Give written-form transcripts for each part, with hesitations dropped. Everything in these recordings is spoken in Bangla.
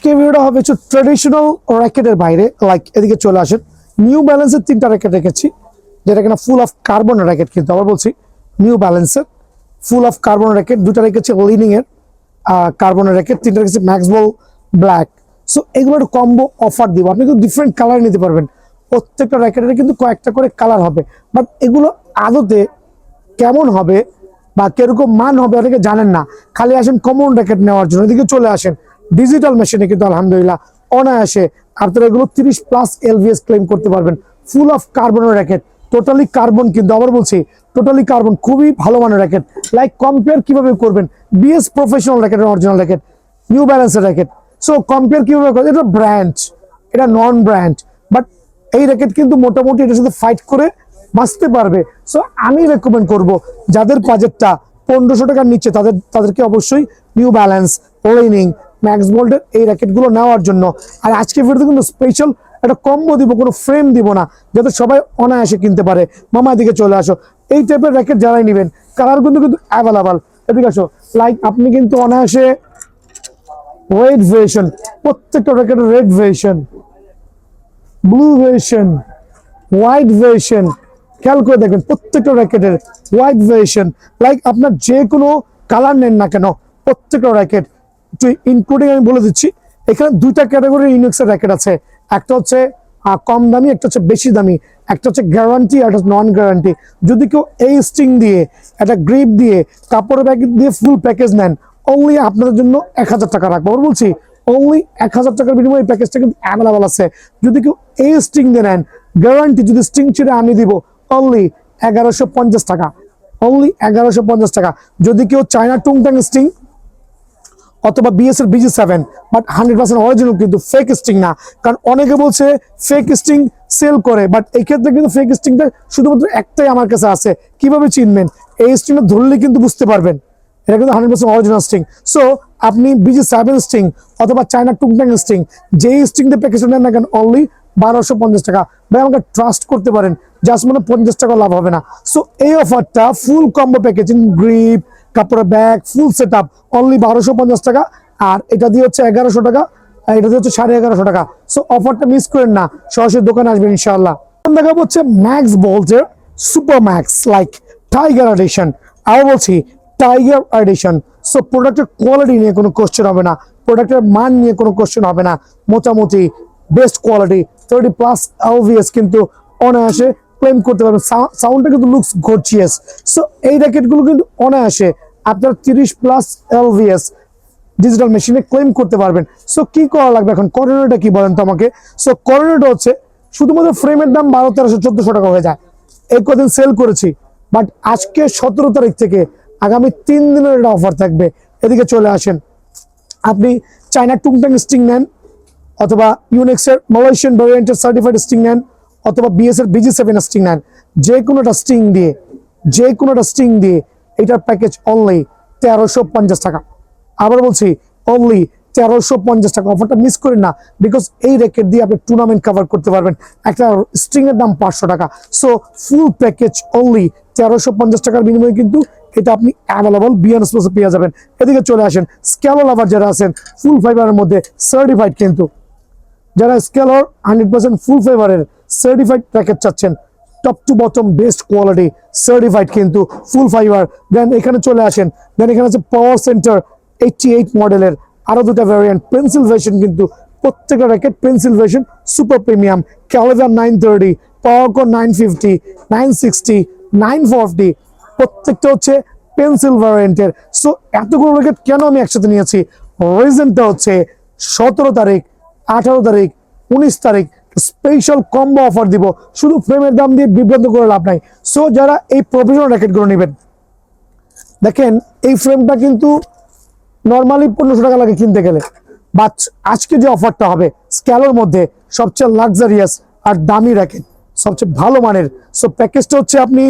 আজকে ভিডিওটা হবে একটু ট্রেডিশনাল র্যাকেটের বাইরে, লাইক এদিকে চলে আসেন। নিউ ব্যালেন্সের 3টা র্যাকেট রেখেছি, যেটা কিনা ফুল অফ কার্বন র্যাকেট। কিন্তু আবার বলছি নিউ ব্যালেন্সের ফুল অফ কার্বন র্যাকেট। 2টা রেখেছি লিনিং এর কার্বনের র্যাকেট, 3টা রেখেছি ম্যাক্সবল ব্ল্যাক। সো এগুলো একটা কম্বো অফার দিব, আপনি কিন্তু ডিফারেন্ট কালার নিতে পারবেন। প্রত্যেকটা র্যাকেটের কিন্তু কয়েকটা করে কালার হবে, বাট এগুলো আদতে কেমন হবে বা কিরকম মান হবে অনেকে জানেন না। খালি আসেন কমন র্যাকেট নেওয়ার জন্য, এদিকে চলে আসেন। ডিজিটাল মেশিনে কিন্তু আলহামদুলিল্লাহ অনায়াসে আপনারা এগুলো 30+ LVS ক্লেম করতে পারবেন। ফুল অফ কার্বনের র্যাকেট, টোটালি কার্বন, কিন্তু আবার বলছি টোটালি কার্বন, খুবই ভালো মানের র্যাকেট। লাইক কম্পেয়ার কিভাবে করবেন, বিএস প্রফেশনাল র্যাকেটের অরিজিনাল র্যাকেট, নিউ ব্যালেন্সের র্যাকেট। সো কম্পেয়ার কিভাবে করবেন, এটা ব্র্যান্ড, এটা নন ব্র্যান্ড, বাট এই র্যাকেট কিন্তু মোটামুটি এটার সাথে ফাইট করে বাঁচতে পারবে। সো আমি রেকমেন্ড করব যাদের বাজেটটা 1500 টাকার নিচে, তাদেরকে অবশ্যই নিউ ব্যালেন্স, লিনিং, ম্যাক্স বোল্টের এই র্যাকেটগুলো নেওয়ার জন্য। আর আজকে ভিডিওতে কিন্তু স্পেশাল একটা কম্বো দিব, কোনো ফ্রেম দিব না, যাতে সবাই অনায়াসে কিনতে পারে। মামা দিকে চলে আসো, এই টাইপের র্যাকেট যারাই নেবেন, কালার কিন্তু অ্যাভেলেবল। এদিকে আসো, লাইক আপনি কিন্তু অনায়াসে রেড ভেরিয়েশন, প্রত্যেকটা র্যাকেটের red variation, blue variation, white variation, খেয়াল করে দেখবেন প্রত্যেকটা র্যাকেটের হোয়াইট ভেরিয়েশন। লাইক আপনার যে কোনো কালার নেন না কেন, প্রত্যেকটা র্যাকেট ইনক্লুডিং আমি বলে দিচ্ছি, এখানে 2টা ক্যাটাগরির ইউনিক্সের র্যাকেট আছে। একটা হচ্ছে কম দামি, একটা হচ্ছে বেশি দামি, একটা হচ্ছে গ্যারান্টি, একটা নন গ্যারান্টি। যদি কেউ এই স্টিং দিয়ে, একটা গ্রিপ দিয়ে, কাপড়ের প্যাকেট দিয়ে ফুল প্যাকেজ নেন, অনলি আপনাদের জন্য 1000 টাকা রাখবো। আমি বলছি অনলি 1000 টাকার বিনিময়ে এই প্যাকেজটা কিন্তু অ্যাভেলেবল আছে। যদি কেউ এই স্টিং দিয়ে নেন, গ্যারান্টি, যদি স্টিং ছেড়ে আমি দিব অনলি 1150 টাকা, অনলি 1150 টাকা। যদি কেউ চায়না টুংটাং স্টিং অথবা বিএস এর BG7, বাট 100% অরিজিনাল, কিন্তু ফেক স্টিং না। কারণ অনেকে বলছে ফেক স্টিং সেল করে, বাট এই ক্ষেত্রে কিন্তু ফেক স্টিংটা শুধুমাত্র একটাই আমার কাছে আছে। কিভাবে চিনবেন, এই স্টিংটা ধরলে কিন্তু বুঝতে পারবেন এটা কিন্তু 100% অরিজিনাল স্টিং। সো আপনি BG7 স্টিং অথবা চায়না টুংটাং স্টিং, যেই স্টিং দিয়ে প্যাকেজ নেন না কেন, অনলি 1250 টাকা। ভাই আমাকে ট্রাস্ট করতে পারেন, জাস্ট মানে 50 টাকা লাভ হবে না। সো এই অফারটা ফুল কম্বো প্যাকেজিং, গ্রিপ, কাপড়ের ব্যাগ, ফুল সেট আপ, অনলি 1250 টাকা। আর এটা দিয়ে হচ্ছে 1100 টাকা, আর এটা দিয়ে হচ্ছে 1150 টাকা। সো অফারটা মিস করেন না, সরাসরি দোকানে আসবেন ইনশাআল্লাহ। দেখাবো হচ্ছে ম্যাক্স বোল্টের super max, like tiger edition. আরো বলছি টাইগার এডিশন। সো প্রোডাক্টের কোয়ালিটি নিয়ে কোনো কোশ্চেন হবে না, প্রোডাক্টের মান নিয়ে কোনো কোশ্চেন হবে না। মোটামুটি বেস্ট কোয়ালিটি, 30+ LVS কিন্তু অনায়াসে ক্লেম করতে পারবেন। সাউন্ডটা কিন্তু লুকস গর্জিয়াস। সো এই র্যাকেটগুলো কিন্তু অনায়াসে আপনার 30+ LVS ডিজিটাল মেশিনে ক্লেম করতে পারবেন। সো কি করা লাগবে এখন, করণীয়টা কি বলেন তো আমাকে। সো করণীয়টা হচ্ছে শুধুমাত্র ফ্রেমের দাম 1200, 1300, 1400 টাকা হয়ে যায়। এই কদিন সেল করেছি, বাট আজকে 17 তারিখ থেকে আগামী 3 দিনের একটা অফার থাকবে। এদিকে চলে আসেন, আপনি চায়না টুংটাং স্টিং নেন, অথবা ইউনিক্সের মালয়েশিয়ান ভ্যারিয়েন্টের সার্টিফাইড স্টিং নেন, অথবা বিএস এর BG7 স্টিং নেন, যে কোনোটা স্টিং দিয়ে এটার প্যাকেজ অনলি 1350 টাকা। আবার বলছি অনলি 1350 টাকা। অফারটা মিস করেন না, বিকজ এই র্যাকেট দিয়ে আপনি টুর্নামেন্ট কভার করতে পারবেন। একটা স্ট্রিং এর দাম 500 টাকা। সো ফুল প্যাকেজ অনলি 1350 টাকার বিনিময়ে কিন্তু এটা আপনি অ্যাভেলেবল বিএনএস প্লাসে পেয়ে যাবেন। এদিকে চলে আসেন, স্ক্যালো লাভার যারা আছেন, ফুল ফাইবারের মধ্যে সার্টিফাইড, কিন্তু যারা স্কেলর 100% ফুল ফেভারের সার্টিফাইড র্যাকেট চাচ্ছেন, top to bottom best quality certified, কিন্তু ফুল ফাইবার, দেন এখানে চলে আসেন। দেন এখানে আছে পাওয়ার সেন্টার 88 মডেলের আরো 2টা ভ্যারিয়েন্ট, পেন্সিল ভার্সন, কিন্তু প্রত্যেকটা racket pencil version super premium. ক্যালিভার 930, পাওয়ারকো 950, 960, 940, প্রত্যেকটা হচ্ছে পেন্সিল ভ্যারিয়েন্টের। সো এতগুলো র্যাকেট কেন আমি একসাথে নিয়েছি, রিজনটা হচ্ছে 17 তারিখ, 18 তারিখ, 19 তারিখ স্পেশাল কম্বো অফার দিব। শুধু ফ্রেমের দাম দিয়ে বিভ্রান্ত করে লাভ নাই। সো যারা এই প্রফেশনাল র্যাকেটগুলো নেবেন, দেখেন এই ফ্রেমটা কিন্তু নর্মালি 1500 টাকা লাগে কিনতে গেলে, বাট আজকে যে অফারটা হবে স্ক্যালোর মধ্যে সবচেয়ে লাক্সারিয়াস আর দামি র্যাকেট, সবচেয়ে ভালো মানের। সো প্যাকেজটা হচ্ছে আপনি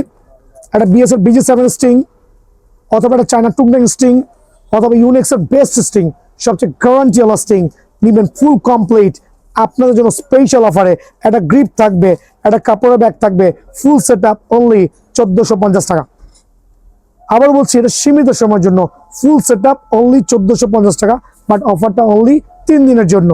একটা বিএস এর BG7 স্টিং, অথবা একটা চায়না টুংটাং স্টিং, অথবা ইউনিক্সের বেস্ট স্টিং, সবচেয়ে গ্যারান্টি ওয়ালা স্টিং নিবেন, ফুল কমপ্লিট। আপনাদের জন্য স্পেশাল অফারে একটা গ্রিপ থাকবে, একটা কাপড়ের ব্যাগ থাকবে, ফুল সেট আপ, অনলি 1450 টাকা। আবার বলছি এটা সীমিত সময়ের জন্য, ফুল সেট আপ অনলি 1450 টাকা, বাট অফারটা অনলি 3 দিনের জন্য।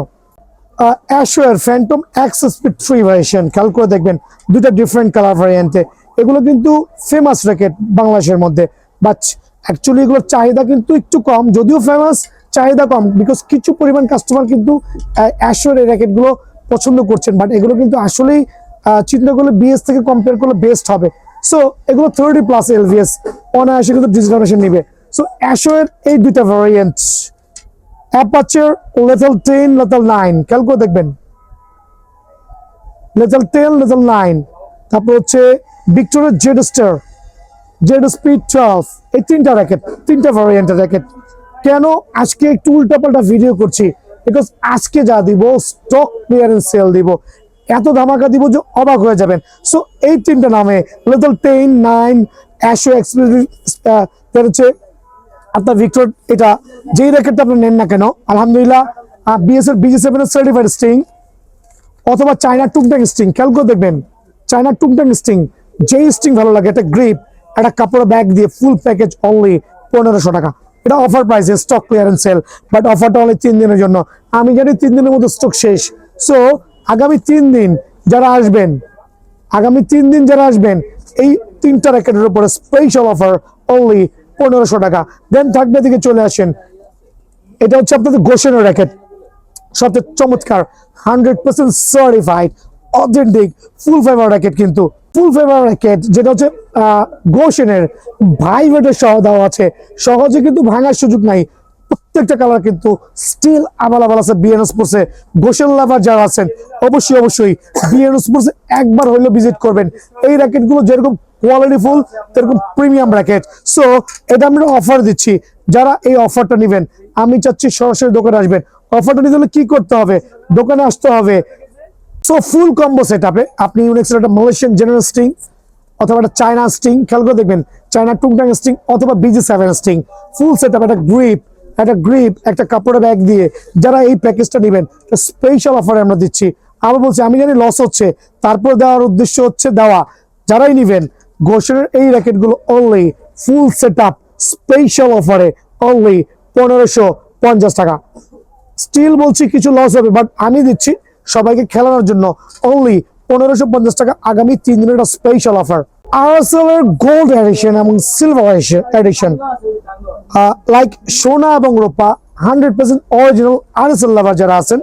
অ্যাশোয়ার ফ্যান্টম এক্স স্পিড 3 ভার্সন, খেয়াল করে দেখবেন দুটা ডিফারেন্ট কালার ভ্যারিয়েন্টে। এগুলো কিন্তু ফেমাস র্যাকেট বাংলাদেশের মধ্যে, বাট অ্যাকচুয়ালি এগুলোর চাহিদা কিন্তু একটু কম, যদিও ফেমাস, চাহিদা কম, বিকজ কিছু পরিমাণ কাস্টমার কিন্তু অ্যাশোয়ার এই র্যাকেটগুলো পছন্দ করছেন, বাট এগুলো কিন্তু আসলেই চিন্তা করলে বিএস থেকে কম্পেয়ার করলে বেস্ট হবে। সো এগুলো 30+ এলভিএস অনায়াসে কিন্তু ডিজিটাল নিবে। সো অ্যাশোয়ার এই দুইটা ভ্যারিয়েন্ট, অ্যাপাচার লেভেল 10 লেভেল 9, খেয়াল করে দেখবেন লেভেল 10 লেভেল 9, তারপর হচ্ছে Victoria Z star, Z speed 12, এই তিনটা র্যাকেট, তিনটা ভ্যারিয়েন্টের র্যাকেট। কেন আজকে একটু উল্টাপাল্টা ভিডিও করছি, বিকজ আজকে যা দিব স্টক ক্লিয়ারেন্স সেল দিব, এত ধামাকা দিব যে অবাক হয়ে যাবেন। সো এই তিনটা নামে লেভেল 10, 9, অ্যাশো এক্সপিরিয়েন্স হচ্ছে আপনার ভিক্টর, এটা যেই র্যাকেটটা আপনি নেন না কেন, আলহামদুলিল্লাহ বিএস এর BG7 এর সার্টিফাইড স্টিং অথবা চায়না টুংটাং স্টিং, খেয়াল করে দেখবেন চায়না টুংটাং স্টিং, যেই স্টিং ভালো লাগে, একটা গ্রিপ, একটা কাপড় ব্যাগ দিয়ে ফুল প্যাকেজ অনলি 1500 টাকা। এটা অফার প্রাইসে স্টক ক্লিয়ারেন্স সেল, বাট অফারটা অনলি 3 দিনের জন্য। আমি জানি 3 দিনের মধ্যে স্টক শেষ। সো আগামী 3 দিন যারা আসবেন, আগামী 3 দিন যারা আসবেন, এই তিনটা র্যাকেটের উপরে স্পেশাল অফার অনলি 1500 টাকা। দেন থাকবে দিকে চলে আসেন, এটা হচ্ছে আপনাদের গোশেনের র্যাকেট, সবচেয়ে চমৎকার 100% সার্টিফাইড অথেন্টিক ফুল ফাইবার র্যাকেট, কিন্তু ফুল ফাইবার র্যাকেট যেটা হচ্ছে গোশেনের ভাইব্রেটর সহ দেওয়া আছে, সহজে কিন্তু ভাঙার সুযোগ নাই। প্রত্যেকটা কালার কিন্তু স্টিল অ্যাভেলেবল আছে বিএন স্পোর্টসে। গোশেন লাভার যারা আছেন অবশ্যই বিএন স্পোর্টসে একবার হইলেও ভিজিট করবেন। এই র্যাকেটগুলো যেরকম কোয়ালিটি ফুল সেরকম প্রিমিয়াম র্যাকেট। সো এটা আমরা অফার দিচ্ছি, যারা এই অফারটা নেবেন আমি চাচ্ছি সরাসরি দোকানে আসবেন। অফারটা নিতে হলে কি করতে হবে, দোকানে আসতে হবে। সো ফুল কম্বো সেটআপে আপনি ইউনিক্সের একটা মালয়েশিয়ান জেনারেল স্টিং অথবা একটা চায়না স্টিং, খেয়াল করে দেখবেন চায়না টুংটাং স্টিং অথবা BG7 স্টিং, ফুল সেটআপ, একটা গ্রিপ, একটা কাপড়ের ব্যাগ দিয়ে যারা এই প্যাকেজটা নেবেন স্পেশাল অফারে আমরা দিচ্ছি। আবার বলছি, আমি জানি লস হচ্ছে, তারপর দেওয়ার উদ্দেশ্য হচ্ছে দেওয়া। যারাই নেবেন গোশেনের এই র্যাকেটগুলো অনলি ফুল সেটআপ স্পেশাল অফারে অনলি 1550 টাকা। স্টিল বলছি কিছু লস হবে, বাট আমি দিচ্ছি সবাইকে খেলানোর জন্য অনলি 1550 টাকা। আগামী 3 দিনের একটা স্পেশাল অফার। RSL এর গোল্ড এডিশন এবং সিলভার এডিশন, লাইক সোনা এবং রূপা 100% অরিজিনাল RSL লাভার যারা আছেন,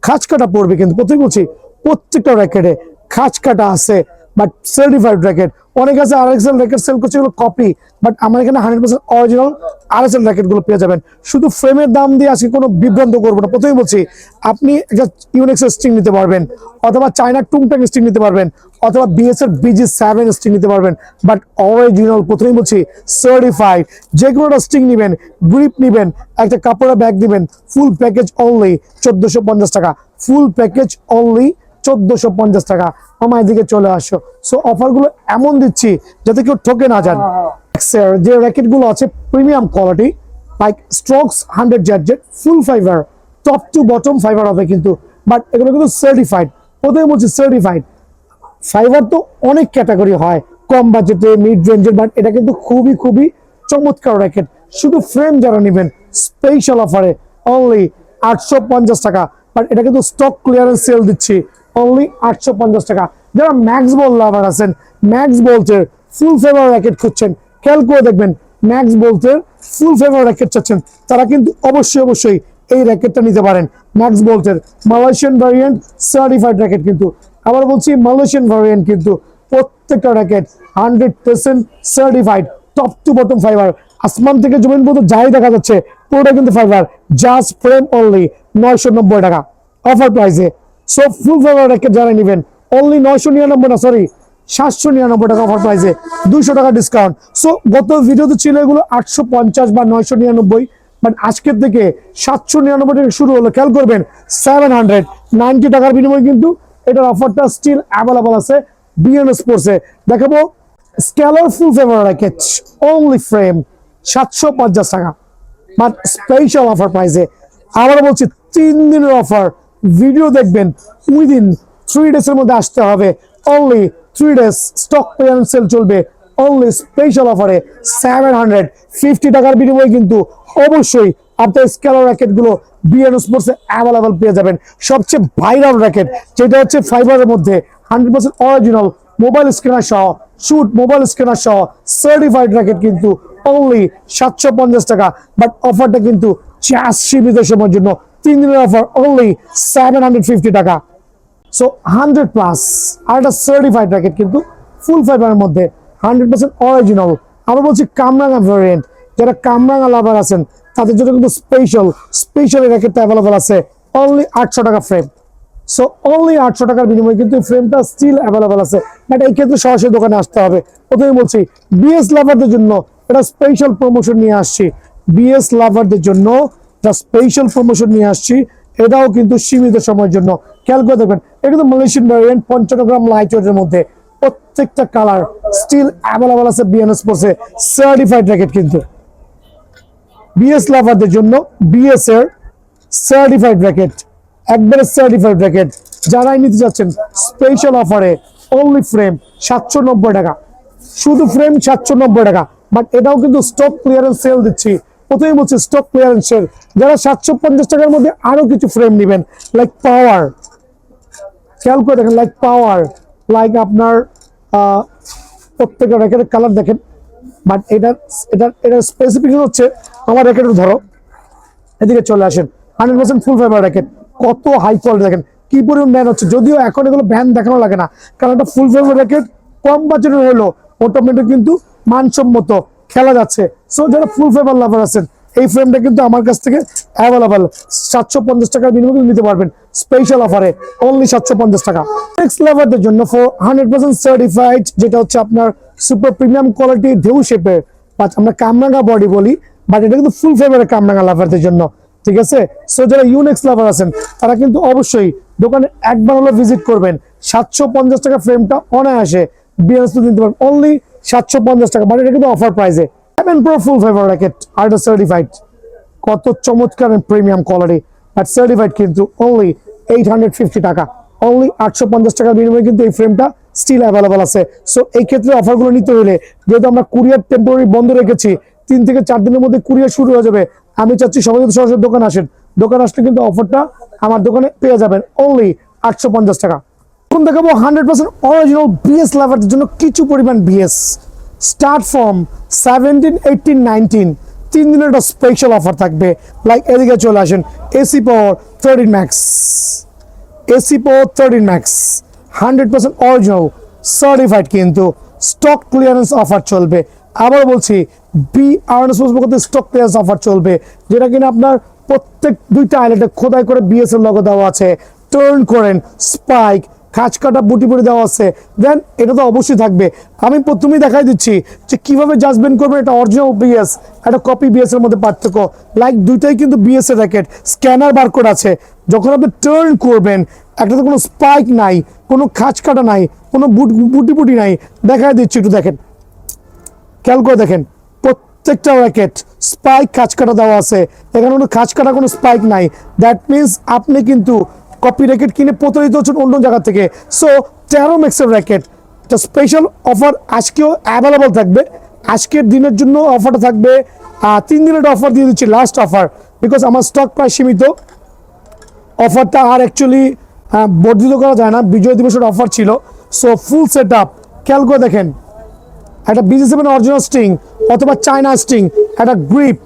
খাঁচ কাটা পড়বে, কিন্তু প্রত্যেক বলছি প্রত্যেকটা র্যাকেটে খাঁচ কাটা আছে, বাট সার্টিফাইড র্যাকেট। অনেক আছে RSL র্যাকেট সেল করছে, এগুলো কপি, বাট আমার এখানে 100% অরিজিনাল RSL র্যাকেট গুলো পেয়ে যাবেন। শুধু ফ্রেমের দাম দিয়ে আজকে কোনো বিভ্রান্ত করবো না। প্রথমেই বলছি আপনি একটা ইউনিক্স স্টিং নিতে পারবেন, অথবা চায়না টুংটাং স্টিং নিতে পারবেন, অথবা BS এর BG7 স্টিং নিতে পারবেন, বাট অরিজিনাল, প্রথমেই বলছি সার্টিফাইড। যে কোনো একটা স্টিং নিবেন, গ্রিপ নিবেন, একটা কাপড়ের ব্যাগ নিবেন, ফুল প্যাকেজ অনলি 1450 টাকা। ফুল প্যাকেজ অনলি 1450 টাকা। আমার এদিকে চলে আসো। সো অফার গুলো এমন দিচ্ছি যাতে কেউ ঠকে না যান। যে র্যাকেট গুলো আছে premium quality, like strokes 100 Z full fibre, top to bottom fibre হবে কিন্তু, বাট এগুলো কিন্তু সার্টিফাইড। প্রথমে বলছি সার্টিফাইড। ফাইবার তো অনেক ক্যাটাগরি হয়, কম বাজেটে, মিড রেঞ্জের, বাট এটা কিন্তু খুবই চমৎকার র্যাকেট। শুধু ফ্রেম যারা নেবেন স্পেশাল অফারে অনলি 850 টাকা, বাট এটা কিন্তু স্টক ক্লিয়ারেন্স সেল দিচ্ছি অনলি 850 টাকা। যারা ম্যাক্স বল লাভার আছেন, ম্যাক্স বোল্টের ফুল ফেভার র্যাকেট খুঁজছেন, খেয়াল করে দেখবেন ম্যাক্স বোল্টের ফুল ফেভার র্যাকেট চাচ্ছেন, তারা কিন্তু অবশ্যই এই র্যাকেটটা নিতে পারেন। ম্যাক্স বোল্টের মালয়েশিয়ান ভ্যারিয়েন্ট সার্টিফাইড র্যাকেট, কিন্তু আবার বলছি মালয়েশিয়ান ভ্যারিয়েন্ট, কিন্তু প্রত্যেকটা racket 100% certified, top to bottom fibre. আসমান থেকে জমিন পর্যন্ত যাই দেখা যাচ্ছে পুরোটা কিন্তু ফাইবার। জাস্ট ফ্রেম অনলি 990 টাকা অফার প্রাইসে। সো ফুল ফাইবার র্যাকেট যারা নেবেন অনলি 999 না, সরি 799 টাকা অফার প্রাইসে, 200 টাকা ডিসকাউন্ট। সো গত ভিডিওতে ছিল এগুলো 850 বা 999, বাট আজকের থেকে 799 টাকা শুরু হলো। খেয়াল করবেন 790 টাকার বিনিময়ে কিন্তু এটার অফারটা স্টিল অ্যাভেলেবল আছে বিএন স্পোর্টসে। দেখাবো স্কেলার ফুল ফেভার র্যাকেট অনলি ফ্রেম 750 টাকা, বাট স্পেশাল অফার প্রাইসে। আবার বলছি 3 দিনের অফার, ভিডিও দেখবেন উইদিন 3 ডেজ এর মধ্যে আসতে হবে। Only 3 days stock clearance sell চলবে অনলি স্পেশাল অফারে 750 টাকার বিনিময়ে কিন্তু অবশ্যই আপনার স্কেলার র্যাকেট গুলো বিএন স্পোর্টসে অ্যাভেলেবল পেয়ে যাবেন। সবচেয়ে ভাইরাল র্যাকেট যেটা হচ্ছে ফাইবারের মধ্যে 100% অরিজিনাল মোবাইল স্ক্যানার সহ, শুট মোবাইল স্ক্যানার সহ সার্টিফাইড র্যাকেট কিন্তু অনলি 750 টাকা। বাট অফারটা কিন্তু সীমিত সময়ের জন্য, 3 দিনের অফার, অনলি 750 টাকা। সো 100 প্লাস আর একটা সার্টিফাইড র্যাকেট কিন্তু ফুল ফাইবারের মধ্যে 100% অরিজিনাল। আমরা বলছি কামরাঙা ভ্যারিয়েন্ট, যারা কামরাঙা লাভার আছেন তাদের জন্য কিন্তু স্পেশাল র্যাকেটটা অ্যাভেলেবল আছে অনলি 800 টাকা ফ্রেম। সো অনলি 800 টাকার বিনিময়ে কিন্তু ফ্রেমটা স্টিল অ্যাভেলেবল আছে। বাট এই ক্ষেত্রে সরাসরি দোকানে আসতে হবে। প্রথমে বলছি বিএস লাভারদের জন্য এটা স্পেশাল প্রমোশন নিয়ে আসছি, বিএস লাভারদের জন্য একটা স্পেশাল প্রমোশন নিয়ে আসছি। এটাও কিন্তু সীমিত সময়ের জন্য, খেয়াল করে দেখবেন। এটা কিন্তু মালয়েশিয়ান ভ্যারিয়েন্ট 55 গ্রাম লাইট ওয়েটের মধ্যে, প্রত্যেকটা কালার স্টিল অ্যাভেলেবল আছে বিএন স্পোর্টসে। সার্টিফাইড র্যাকেট কিন্তু বিএস লাভারদের জন্য, বিএস এর সার্টিফাইড র্যাকেট, একবারে সার্টিফাইড র্যাকেট। যারাই নিতে যাচ্ছেন স্পেশাল অফারে অনলি ফ্রেম 790 টাকা, শুধু ফ্রেম 790 টাকা। বাট এটাও কিন্তু স্টক ক্লিয়ারেন্স সেল দিচ্ছি। প্রথমে বলছি স্টক ক্লিয়ারেন্স সেল। যারা 750 টাকার মধ্যে আরো কিছু ফ্রেম নেবেন, লাইক পাওয়ার, খেয়াল করে দেখেন, লাইক পাওয়ার, লাইক আপনার প্রত্যেকটা র্যাকেটের কালার দেখেন। বাট এটার স্পেসিফিকেশন হচ্ছে, আমার র্যাকেট ধরো, এদিকে চলে আসেন, 100% ফুল ফাইবার র্যাকেট, কত হাই কোয়ালিটি দেখেন, কি পরিমাণ ব্যান হচ্ছে। যদিও এখন এগুলো ব্যান দেখানো লাগে না, কারণ একটা ফুল ফাইবার র্যাকেট কম বাজেটের হলো মোটামুটি কিন্তু মানসম্মত খেলা যাচ্ছে। সো যারা ফুল ফাইবার লাভার আছেন, এই ফ্রেমটা কিন্তু আমার কাছ থেকে অ্যাভেলেবল 750 টাকার বিনিময়ে নিতে পারবেন স্পেশাল অফারে অনলি 750 টাকা। নেক্সট লাভারদের জন্য 100% সার্টিফাইড, যেটা হচ্ছে আপনার সুপার প্রিমিয়াম কোয়ালিটি ঢেউ শেপের, আমরা কামরাঙা বডি বলি, বাট এটা কিন্তু ফুল ফাইবারের কামরাঙা লাভারদের জন্য, ঠিক আছে। সো যারা ইউনেক্স লাভার আছেন তারা কিন্তু অবশ্যই দোকানে একবার হলো ভিজিট করবেন। 750 টাকা ফ্রেমটা অনায়াসে বিএনএস নিতে পারেন অনলি 750 টাকা, বাট এটা কিন্তু অফার প্রাইসে। 7 প্রো ফুল ফাইবার র্যাকেট আর এটা সার্টিফাইড, কত চমৎকার প্রিমিয়াম কোয়ালিটি, বাট সার্টিফাইড কিন্তু অনলি 850 টাকা, অনলি 850 টাকার বিনিময়ে কিন্তু এই ফ্রেমটা স্টিল অ্যাভেলেবল আছে। সো এই ক্ষেত্রে অফারগুলো নিতে হলে, যেহেতু আমরা কুরিয়ার টেম্পোরারি বন্ধ রেখেছি, 3 থেকে 4 দিনের মধ্যে কুরিয়ার শুরু হয়ে যাবে, আমি চাচ্ছি সবাই যদি সরাসরি দোকানে আসেন, দোকানে আসলে কিন্তু অফারটা আমার দোকানে পেয়ে যাবেন অনলি 850 টাকা। এখন দেখাবো 100% অরিজিনাল বিএস লাভারদের জন্য কিছু পরিমাণ বিএস, স্টার্ট ফ্রম 17, 18, 19, 3 দিনের একটা স্পেশাল অফার থাকবে। লাইক এদিকে চলে আসেন, এসি পাওয়ার 13 ম্যাক্স, এসি পাওয়ার 13 ম্যাক্স 100% অরিজিনাল সার্টিফাইড, কিন্তু স্টক ক্লিয়ারেন্স অফার চলবে। আবার বলছি স্টক ক্লিয়ারেন্স অফার চলবে, যেটা কিনা আপনার প্রত্যেক দুইটা আইল্যান্ডে খোদাই করে বিএস এর লোগো দেওয়া আছে, টার্ন করেন, স্পাইক, খাঁচ কাটা বুটি বুটি দেওয়া আছে। দেন এটা তো অবশ্যই থাকবে। আমি প্রথমেই দেখাই দিচ্ছি যে কিভাবে জাজমেন্ট করবেন এটা অরিজিনাল বিএস, একটা কপি বিএস এর মধ্যে পার্থক্য। লাইক দুইটাই কিন্তু বিএস এর র্যাকেট, স্ক্যানার বারকোড আছে। যখন আপনি টার্ন করবেন, একটাতে কোনো স্পাইক নাই, কোনো খাঁচ কাটা নাই, কোনো বুটি বুটি নাই। দেখাই দিচ্ছি, একটু দেখেন, খেয়াল করে দেখেন, প্রত্যেকটা র্যাকেট স্পাইক খাঁচ কাটা দেওয়া আছে, এখানে কোনো খাঁচ কাটা কোনো স্পাইক নাই। দ্যাট মিনস আপনি কিন্তু কপি র্যাকেট কিনে প্রতারিত হচ্ছেন অন্য জায়গা থেকে। সো 13 ম্যাক্সের র্যাকেট, একটা স্পেশাল অফার আজকেও অ্যাভেলেবল থাকবে। আজকের দিনের জন্য অফারটা থাকবে, 3 দিনের অফার দিয়ে দিচ্ছি, লাস্ট অফার, বিকজ আমার স্টক প্রায় সীমিত। অফারটা আর অ্যাকচুয়ালি বর্ধিত করা যায় না, বিজয় দিবসের অফার ছিল। সো ফুল সেট আপ, খেয়াল করে দেখেন, একটা BG7 অরিজিনাল স্টিং অথবা চায়না স্টিং, একটা গ্রিপ,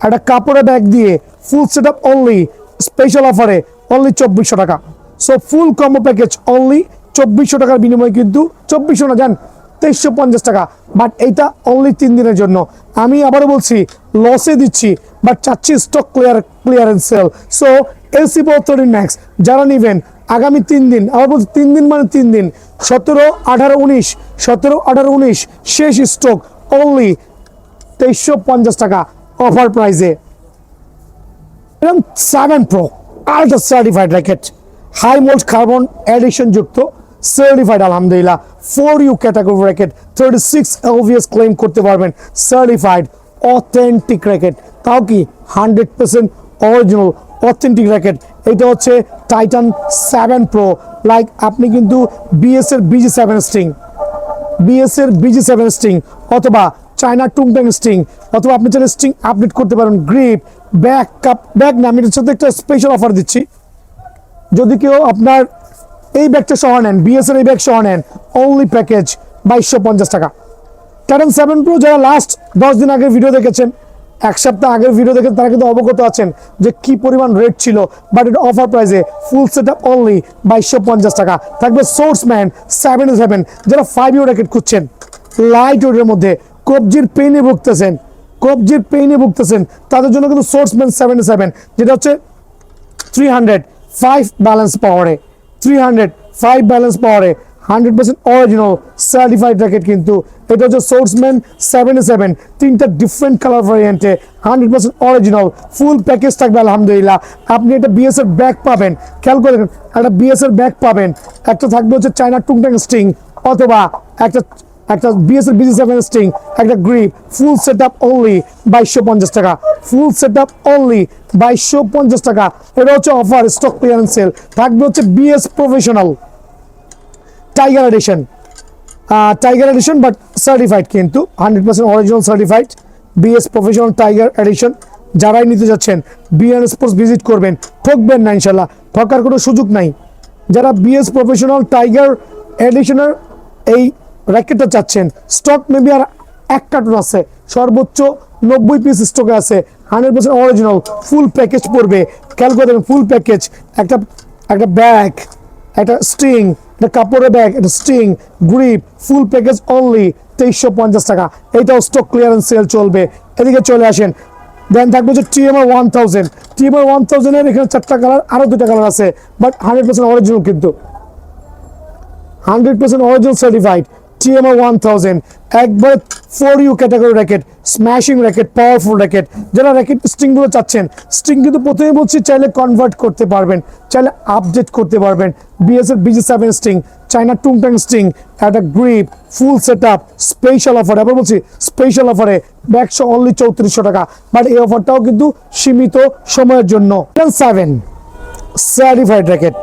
একটা কাপড়ের ব্যাগ দিয়ে ফুল সেট আপ অনলি স্পেশাল অফারে অনলি 2400 টাকা। So full combo package only 2400 টাকার বিনিময়ে কিন্তু 2400 না, জান 2350 টাকা। বাট এইটা অনলি 3 দিনের জন্য। আমি আবারও বলছি লসে দিচ্ছি, বাট চাচ্ছি stock clearance sell. So AC পাওয়ার 13 ম্যাক্স যারা নেবেন আগামী 3 দিন, আবার বলছি 3 দিন মানে 3 দিন, 17, 18, 19, 17, 18, 19 শেষ স্টক অনলি 2350 টাকা অফার প্রাইসে। 7 pro ultra certified racket, high mould carbon edition যুক্ত, সার্টিফাইড আলহামদুলিল্লাহ 4U category racket, 36 LVS claim করতে পারবেন, সার্টিফাইড অথেন্টিক র্যাকেট, তাও কি 100% অরিজিনাল অথেন্টিক র্যাকেট। এটা হচ্ছে টাইটান 7 প্রো। লাইক আপনি কিন্তু বিএস এর BG7 স্টিং, বিএস এর BG7 স্টিং অথবা চায়না টুংটাং স্টিং, অথবা আপনি চাইলে স্টিং আপডেট করতে পারেন, গ্রিপ, ব্যাগ, কাপ, ব্যাগ না, আমি এটার সাথে একটা স্পেশাল অফার দিচ্ছি। যদি কেউ আপনার এই ব্যাগটা সহ নেন, বিএস এর এই ব্যাগ সহ নেন, অনলি প্যাকেজ 2250 টাকা। টাইটান 7 Pro যারা লাস্ট 10 দিন আগের ভিডিও দেখেছেন, এক সপ্তাহ আগের ভিডিও দেখে তারা কিন্তু অবগত আছেন যে কি পরিমাণ রেট ছিল, বাট এটা অফার প্রাইসে ফুল সেট আপ অনলি 2250 টাকা। থাকবে সোর্সম্যান 77, যারা 5 ইউ র্যাকেট খুঁজছেন লাইট ওয়েটের মধ্যে, কবজির পেইনে ভুগতেছেন, তাদের জন্য কিন্তু সোর্সম্যান 77, যেটা হচ্ছে 305 ব্যালেন্স পাওয়ারে, 100% অরিজিনাল সার্টিফাইড র্যাকেট। কিন্তু এটা হচ্ছে সোর্সম্যান 77, তিনটা ডিফারেন্ট কালার ভ্যারিয়েন্টে, 100% অরিজিনাল, ফুল প্যাকেজ থাকবে আলহামদুলিল্লাহ। আপনি একটা বিএস এর ব্যাগ পাবেন, খেয়াল করে দেখুন, একটা বিএস এর ব্যাগ পাবেন, একটা থাকবে হচ্ছে চায়না টুংটাং স্টিং, অথবা একটা বিএস এর BG7 স্টিং, একটা grip, full set up only 2250 টাকা, ফুল সেট আপ অনলি 2250 টাকা। এটা হচ্ছে অফার, স্টক ক্লিয়ারেন্স সেল। থাকবে হচ্ছে BS professional tiger edition, but certified, কিন্তু 100% original certified BS professional tiger edition. যারাই নিতে যাচ্ছেন বিএন স্পোর্টস ভিজিট করবেন, ঠকবেন না ইনশাল্লাহ, ঠকার কোনো সুযোগ নাই। যারা বিএস প্রফেশনাল টাইগার এডিশনের এই র্যাকেটটা চাচ্ছেন, স্টক মেবি আর 1 কার্টুন আছে, সর্বোচ্চ 90 পিস স্টকে আছে, 100% অরিজিনাল, ফুল প্যাকেজ পড়বে। খেয়াল করে দেখবেন, ফুল প্যাকেজ, একটা ব্যাগ, একটা স্টিং, একটা কাপড়ের ব্যাগ, একটা string, grip, full package only 2350 টাকা। এইটাও স্টক ক্লিয়ারেন্স সেল চলবে। এদিকে চলে আসেন। দেন থাকবে হচ্ছে TMR 1000 এর এখানে 4টা কালার, আরো 2টা কালার আছে, বাট 100% অরিজিনাল, কিন্তু 100% অরিজিনাল সার্টিফাইড TMR 1000, একবার 4U category racket, smashing racket, powerful racket. যারা র্যাকেট স্ট্রিংগুলো চাচ্ছেন, স্ট্রিং কিন্তু প্রথমে বলছি চাইলে কনভার্ট করতে পারবেন, চাইলে আপডেট করতে পারবেন। বিএস এর BG7 স্ট্রিং, চায়না টুংটাং স্ট্রিং, একটা grip, full set up, special offer, আবার বলছি স্পেশাল অফারে ব্যাগশো অনলি 3400 টাকা, বাট এই অফারটাও কিন্তু সীমিত সময়ের জন্য। 7 সার্টিফাইড র্যাকেট,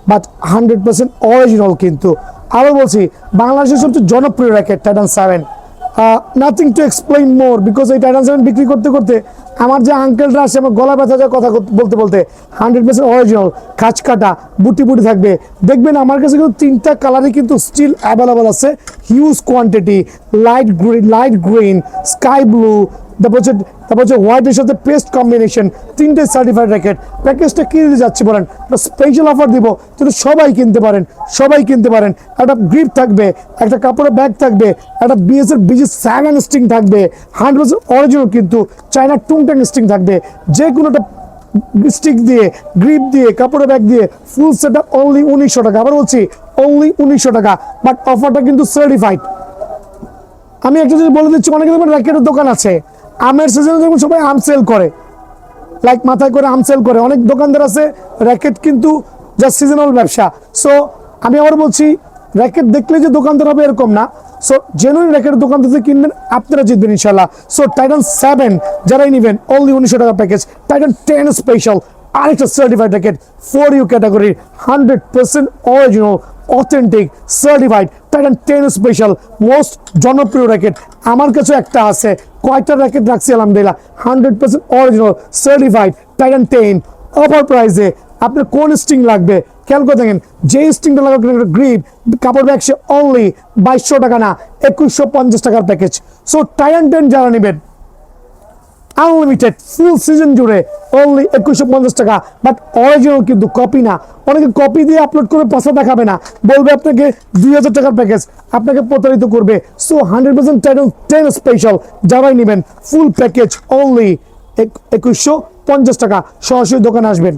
বাট 100% অরিজিনাল। কিন্তু আবার বলছি, বাংলাদেশের সবচেয়ে জনপ্রিয় racket Titan 7। Nothing to explain more, because এই টাইটান 7 বিক্রি করতে করতে আমার যে আঙ্কেলরা আসে, আমার গলা ব্যথা যায় কথা বলতে। 100% অরিজিনাল, খাঁচ কাটা, বুটি থাকবে। দেখবেন আমার কাছে কিন্তু 3টা কালারই কিন্তু স্টিল অ্যাভেলেবল আছে, huge quantity, light green, sky blue, তারপর হচ্ছে হোয়াইটের সাথে পেস্ট কম্বিনেশন, 3টে সার্টিফাইড র্যাকেট। প্যাকেজটা কি দিতে যাচ্ছি বলেন, স্পেশাল অফার দিব, কিন্তু সবাই কিনতে পারেন। একটা গ্রিপ থাকবে, একটা কাপড়ের ব্যাগ থাকবে, একটা বিএস এর BG7 স্ট্রিং থাকবে, 100% অরিজিনাল, কিন্তু চায়না টুংটাং স্ট্রিং থাকবে। যে কোনো একটা স্টিক দিয়ে, গ্রিপ দিয়ে, কাপড়ের ব্যাগ দিয়ে, ফুল সেট আপ অনলি 1900 টাকা। আবার বলছি অনলি 1900 টাকা, বাট অফারটা কিন্তু সার্টিফাইড। আমি একটা যদি বলে দিচ্ছি, অনেকে দেখবেন র্যাকেটের দোকান আছে, আমের সিজনে যখন সবাই আম সেল করে, লাইক মাথায় করে আম সেল করে, অনেক দোকানদার আছে, র্যাকেট কিন্তু জাস্ট সিজনাল ব্যবসা। সো আমি আবার বলছি, র্যাকেট দেখলে যে দোকানদার হবে এরকম না। সো জেনুইন র্যাকেটের দোকান থেকে কিনবেন, আপনারা জিতবেন ইনশাল্লাহ। সো টাইটান 7 যারাই নেবেন অনলি 1900 টাকা প্যাকেজ। টাইটান 10 স্পেশাল, আরেকটা certified racket, 4U category, 100% original, authentic, certified Titan 10 special, most জনপ্রিয় র্যাকেট। আমার কাছে একটা আছে, কয়টা র্যাকেট রাখছি আলহামদুলিল্লাহ, 100% অরিজিনাল, সার্টিফাইড টাইটান 10, অফার প্রাইসে। আপনার কোন স্ট্রিং লাগবে খেয়াল করে দেখেন, যে স্ট্রিংটা লাগবে, গ্রিপ, কাপড় ব্যাগ, সে অনলি 2200 টাকা না, 2150 টাকার প্যাকেজ। সো টাইটান 10 যারা নেবেন আনলিমিটেড ফুল সিজন জুড়ে অনলি 2150 টাকা, বাট অরিজিনাল, কিন্তু কপি না। অনেকে কপি দিয়ে আপলোড করে পয়সা দেখাবে না, বলবে আপনাকে 2000 টাকার প্যাকেজ, আপনাকে প্রতারিত করবে। সো 100% টাইটান 10 স্পেশাল যারাই নেবেন, ফুল প্যাকেজ অনলি 2150 টাকা। সরাসরি দোকানে আসবেন।